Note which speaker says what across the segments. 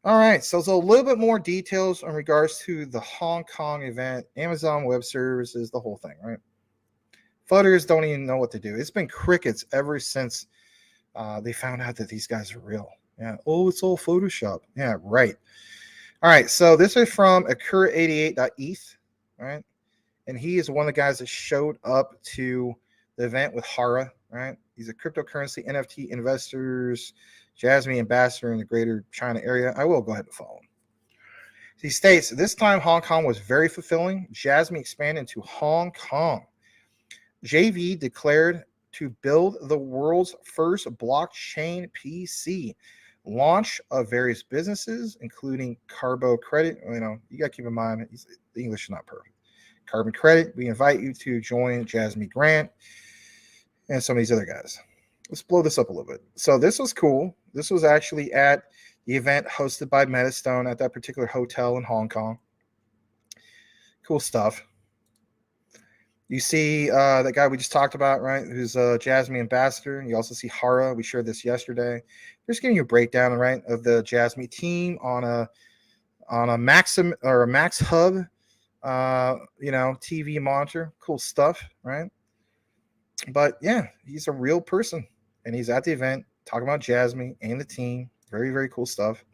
Speaker 1: All right, so a little bit more details in regards to the Hong Kong event, Amazon Web Services, the whole thing, right? Flooders don't even know what to do. It's been crickets ever since they found out that these guys are real. Yeah. Oh, it's all Photoshop. Yeah, right. All right, so this is from Akura88.eth, right? And he is one of the guys that showed up to the event with Hara, right? He's a cryptocurrency NFT investors, Jasmy ambassador in the greater China area. I will go ahead and follow him. He states, this time Hong Kong was very fulfilling. Jasmy expanded into Hong Kong. JV declared to build the world's first blockchain PC. Launch of various businesses, including Carbo Credit. You know, you got to keep in mind, the English is not perfect. Carbon Credit. We invite you to join Jasmy Grant and some of these other guys. Let's blow this up a little bit. So this was cool. This was actually at the event hosted by Metastone at that particular hotel in Hong Kong. Cool stuff. You see that guy we just talked about, right? Who's a Jasmy ambassador. You also see Hara. We shared this yesterday. Just giving you a breakdown, right, of the Jasmy team on a Maxim or a Max Hub, TV monitor. Cool stuff, right? But yeah, he's a real person, and he's at the event talking about Jasmy and the team. Very, very cool stuff.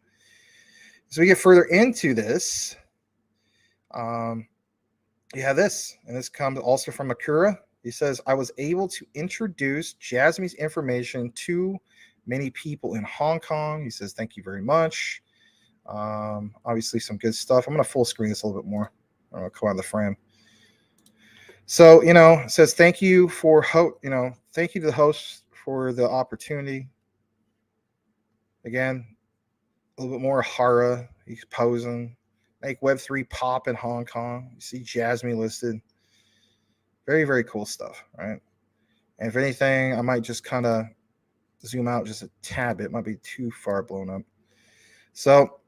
Speaker 1: As we get further into this, you have this, and this comes also from Akura. He says, I was able to introduce Jasmy's information to many people in Hong Kong. He says, thank you very much. Obviously, some good stuff. I'm going to full screen this a little bit more. I'm going to come out of the frame. So, it says, thank you thank you to the host for the opportunity. Again, a little bit more Hara. He's posing. Make Web3 pop in Hong Kong. You see Jasmy listed. Very, very cool stuff, right? And if anything, I might just kind of zoom out just a tad bit. It might be too far blown up. So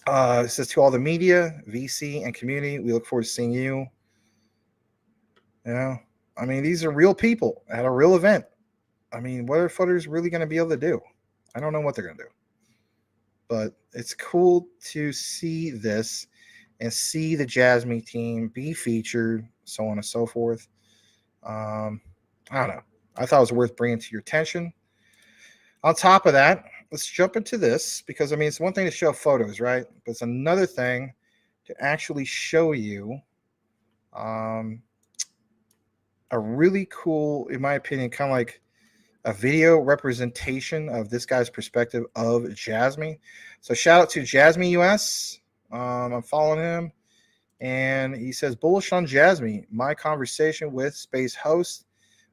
Speaker 1: it says, to all the media, VC, and community, we look forward to seeing you. These are real people at a real event. What are Fudders really going to be able to do? I don't know what they're going to do. But it's cool to see this and see the Jasmy team be featured, so on and so forth. I don't know. I thought it was worth bringing to your attention. On top of that, let's jump into this because, it's one thing to show photos, right? But it's another thing to actually show you a really cool, in my opinion, kind of like a video representation of this guy's perspective of Jasmy. So shout out to Jasmy US. I'm following him. And he says, bullish on Jasmy. My conversation with space host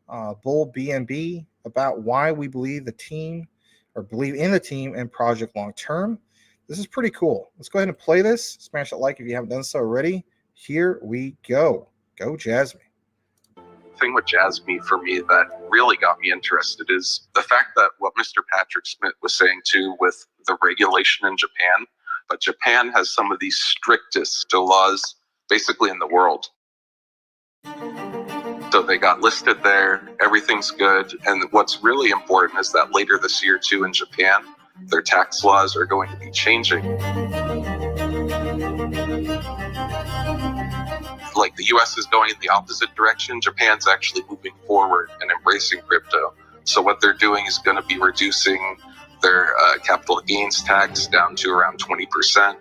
Speaker 1: Bull BNB about why we believe in the team and project long term. This is pretty cool. Let's go ahead and play this. Smash that like if you haven't done so already. Here we go. Go Jasmy.
Speaker 2: Thing with Jasmy for me that really got me interested is the fact that what Mr. Patrick Smith was saying too with the regulation in Japan, but Japan has some of the strictest laws basically in the world. So they got listed there, everything's good, and what's really important is that later this year too in Japan, their tax laws are going to be changing. Like the US is going in the opposite direction, Japan's actually moving forward and embracing crypto. So what they're doing is going to be reducing their capital gains tax down to around 20%.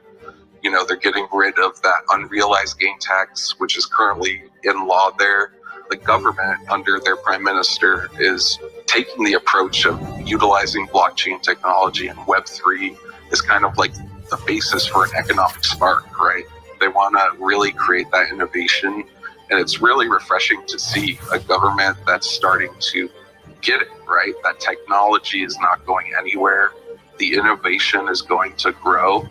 Speaker 2: They're getting rid of that unrealized gain tax, which is currently in law there. The government, under their prime minister, is taking the approach of utilizing blockchain technology, and Web3 is kind of like the basis for an economic spark, right? They want to really create that innovation, and it's really refreshing to see a government that's starting to get it, right? That technology is not going anywhere. The innovation is going to grow.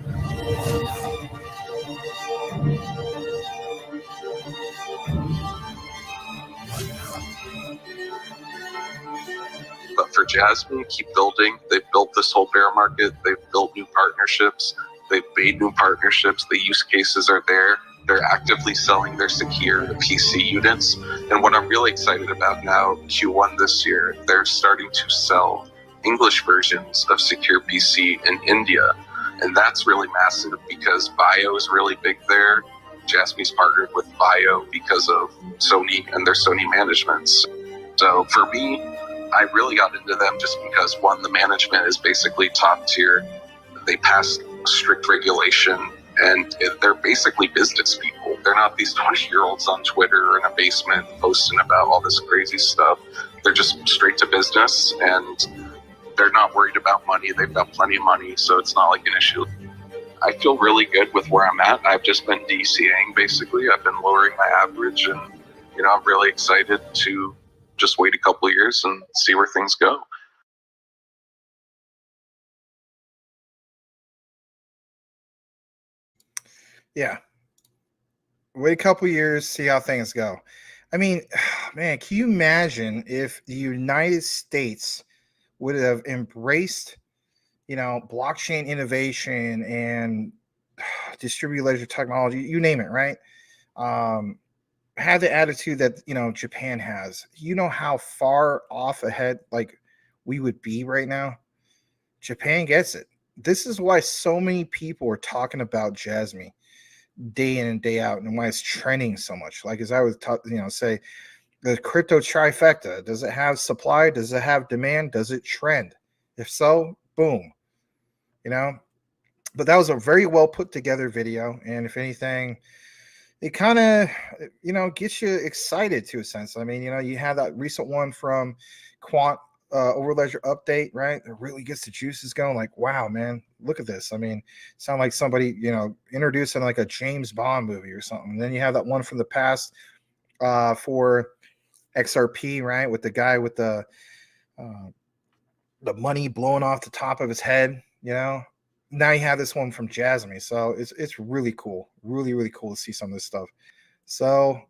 Speaker 2: But for Jasmy, keep building. They've built this whole bear market. They've built new partnerships. They've made new partnerships. The use cases are there. They're actively selling their secure PC units. And what I'm really excited about now, Q1 this year, they're starting to sell English versions of secure PC in India. And that's really massive because Bio is really big there. Jasmy's partnered with Bio because of Sony and their Sony managements. So for me, I really got into them just because, one, the management is basically top tier. They pass strict regulation, and they're basically business people. They're not these 20-year-olds on Twitter or in a basement posting about all this crazy stuff. They're just straight to business, and they're not worried about money. They've got plenty of money, so it's not like an issue. I feel really good with where I'm at. I've just been DCAing, basically. I've been lowering my average, and I'm really excited to just wait a couple of years and see where things go.
Speaker 1: Yeah. Wait a couple years, see how things go. I mean, man, can you imagine if the United States would have embraced, blockchain innovation and distributed ledger technology, you name it, right? Had the attitude that, Japan has. You know how far off ahead, like, we would be right now? Japan gets it. This is why so many people are talking about Jasmy day in and day out, and why it's trending so much. Like, as I would say, the crypto trifecta: does it have supply? Does it have demand? Does it trend? If so, boom. But that was a very well put together video, and if anything, it kind of gets you excited to a sense. I mean, you had that recent one from Quant Overledger update, right? It really gets the juices going. Like, wow, man, look at this. I mean, sound like somebody introducing like a James Bond movie or something. And then you have that one from the past for XRP, right, with the guy with the money blowing off the top of his head. Now you have this one from Jasmy, so it's really cool, really, really cool to see some of this stuff. So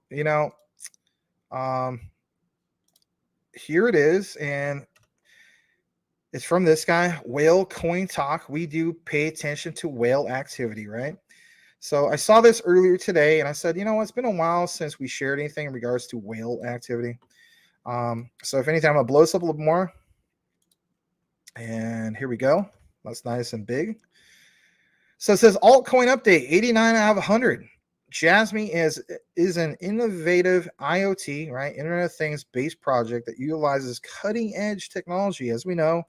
Speaker 1: here it is, and it's from this guy, Whale Coin Talk. We do pay attention to whale activity, right? So I saw this earlier today, and I said, it's been a while since we shared anything in regards to whale activity. So if anything, I'm gonna blow this up a little more. And here we go. That's nice and big. So it says altcoin update, 89 out of 100. Jasmy is an innovative IoT, right, Internet of Things based project that utilizes cutting edge technology, as we know,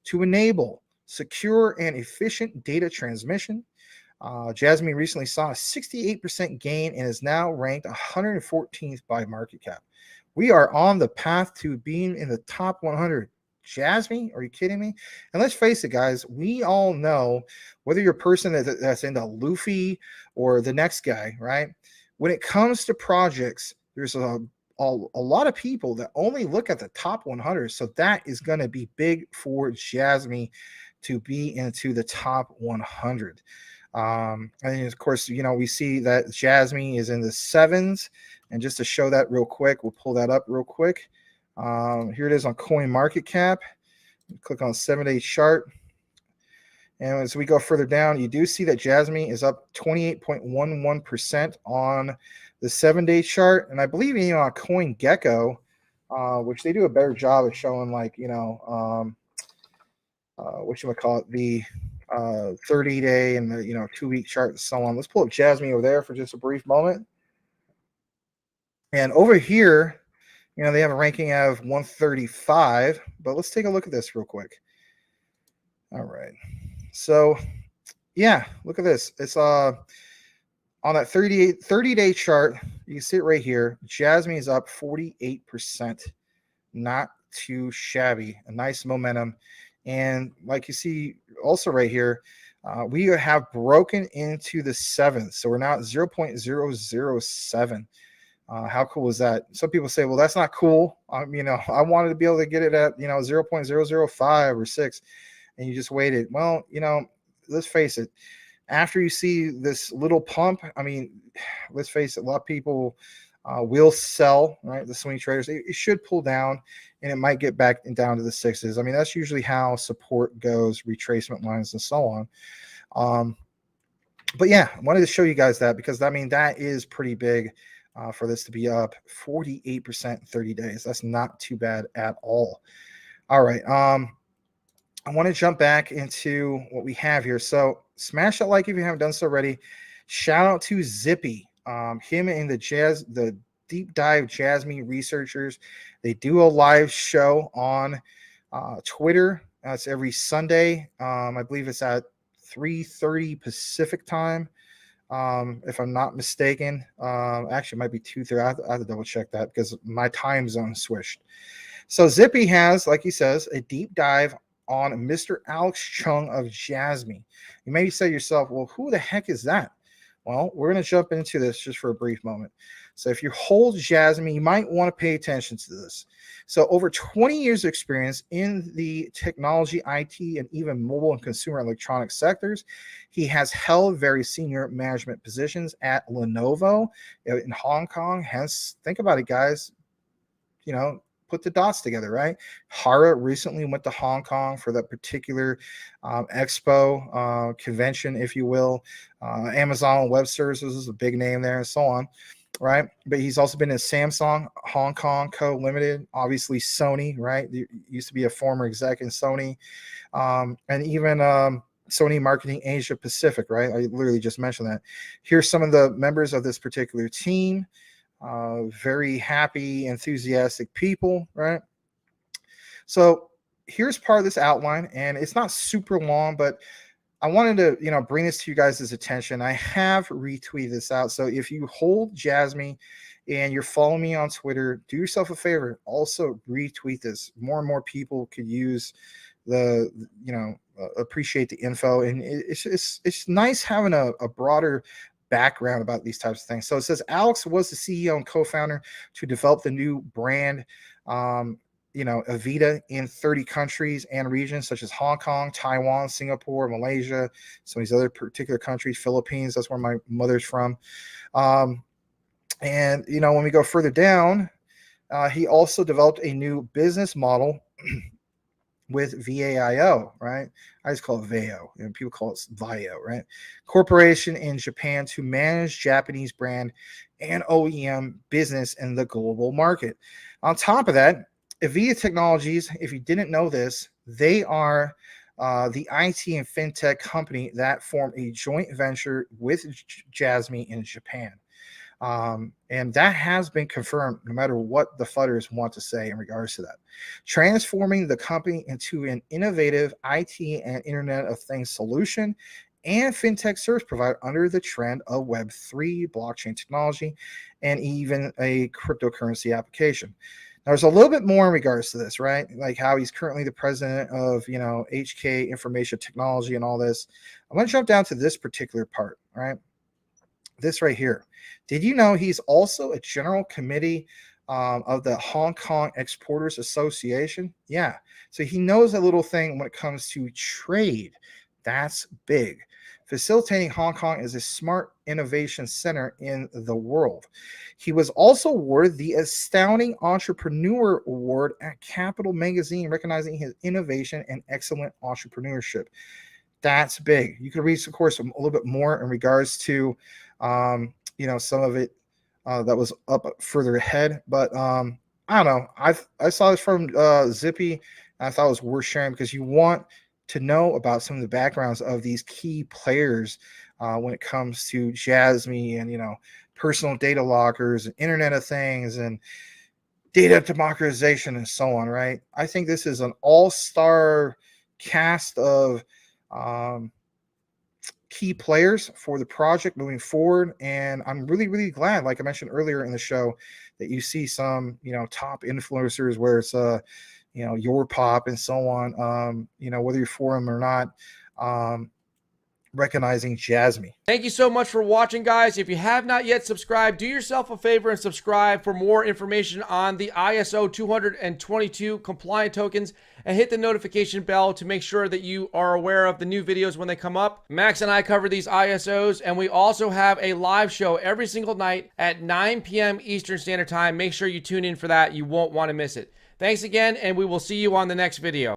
Speaker 1: to enable secure and efficient data transmission. Jasmy recently saw a 68% gain and is now ranked 114th by market cap. We are on the path to being in the top 100. Jasmy, are you kidding me? And let's face it, guys, we all know, whether you're a person that's into Luffy or the next guy, right? When it comes to projects, there's a lot of people that only look at the top 100. So that is going to be big for Jasmy to be into the top 100. And of course, we see that Jasmy is in the 7s. And just to show that real quick, we'll pull that up real quick. Here it is on Coin Market Cap. Click on 7-day chart. And as we go further down, you do see that Jasmy is up 28.11% on the 7-day chart. And I believe, on CoinGecko, which they do a better job of showing, like, the 30-day and the 2-week chart and so on. Let's pull up Jasmy over there for just a brief moment. And over here, they have a ranking of 135, but let's take a look at this real quick. All right. So, yeah, look at this. It's on that 30-day chart. You can see it right here. Jasmy is up 48%. Not too shabby. A nice momentum. And like you see also right here, we have broken into the 7th. So we're now at 0.007. How cool is that? Some people say, well, that's not cool. I wanted to be able to get it at, 0.005 or 6, and you just waited. Well, let's face it. After you see this little pump, let's face it, a lot of people will sell, right? The swing traders, it should pull down, and it might get back down to the 6s. That's usually how support goes, retracement lines, and so on. But yeah, I wanted to show you guys that because, that is pretty big. For this to be up 48% in 30 days. That's not too bad at all. All right. I want to jump back into what we have here. So Smash that like if you haven't done so already. Shout out to Zippy, him and the deep dive Jasmy researchers. They do a live show on Twitter. It's every Sunday. I believe it's at 3:30 Pacific time, if I'm not mistaken. Actually, it might be 2:30. I have to double check that because my time zone switched. So Zippy has, like he says, a deep dive on Mr. Alex Chung of Jasmy. You may say to yourself, well, who the heck is that? Well, we're going to jump into this just for a brief moment. So if you hold Jasmy, you might want to pay attention to this. So over 20 years of experience in the technology, IT, and even mobile and consumer electronics sectors. He has held very senior management positions at Lenovo in Hong Kong. Hence, think about it, guys. Put the dots together, right? Hara recently went to Hong Kong for that particular expo convention, if you will. Amazon Web Services is a big name there, and so on, right? But he's also been in Samsung Hong Kong Co. Limited, obviously Sony, right? He used to be a former exec in Sony, and even Sony Marketing Asia Pacific, right? I literally just mentioned that. Here's some of the members of this particular team. Very happy, enthusiastic people, right? So here's part of this outline, and it's not super long, but I wanted to, bring this to you guys' attention. I have retweeted this out. So if you hold Jasmy and you're following me on Twitter, do yourself a favor. Also retweet this. More and more people could use appreciate the info. And it's nice having a broader background about these types of things. So it says Alex was the CEO and co-founder to develop the new brand, Avita in 30 countries and regions such as Hong Kong, Taiwan, Singapore, Malaysia, some of these other particular countries, Philippines. That's where my mother's from. And when we go further down, he also developed a new business model with VAIO, right? I just call it VAIO, and people call it VAIO, right? Corporation in Japan to manage Japanese brand and OEM business in the global market. On top of that, Avita Technologies, if you didn't know this, they are the IT and fintech company that formed a joint venture with Jasmy in Japan. And that has been confirmed no matter what the fudders want to say in regards to that. Transforming the company into an innovative IT and Internet of Things solution and fintech service provider under the trend of Web3, blockchain technology, and even a cryptocurrency application. Now, there's a little bit more in regards to this, right? Like how he's currently the president of, HK Information Technology and all this. I'm going to jump down to this particular part, right? This right here. Did you know he's also a general committee of the Hong Kong Exporters Association? Yeah. So he knows a little thing when it comes to trade. That's big. Facilitating Hong Kong as a smart innovation center in the world. He was also awarded the Astounding Entrepreneur Award at Capital Magazine, recognizing his innovation and excellent entrepreneurship. That's big. You can read, of course, a little bit more in regards to some of it that was up further ahead, but I don't know. I saw this from Zippy, and I thought it was worth sharing because you want to know about some of the backgrounds of these key players when it comes to Jasmy and personal data lockers and Internet of Things and data democratization and so on. Right? I think this is an all-star cast of key players for the project moving forward, and I'm really, really glad, like I mentioned earlier in the show, that you see some top influencers where it's your pop and so on, whether you're for them or not, recognizing Jasmy.
Speaker 3: Thank you so much for watching, guys. If you have not yet subscribed, do yourself a favor and subscribe for more information on the ISO 222 compliant tokens, and hit the notification bell to make sure that you are aware of the new videos when they come up. Max and I cover these ISOs, and we also have a live show every single night at 9 p.m. Eastern Standard Time. Make sure you tune in for that. You won't want to miss it. Thanks again, and we will see you on the next video.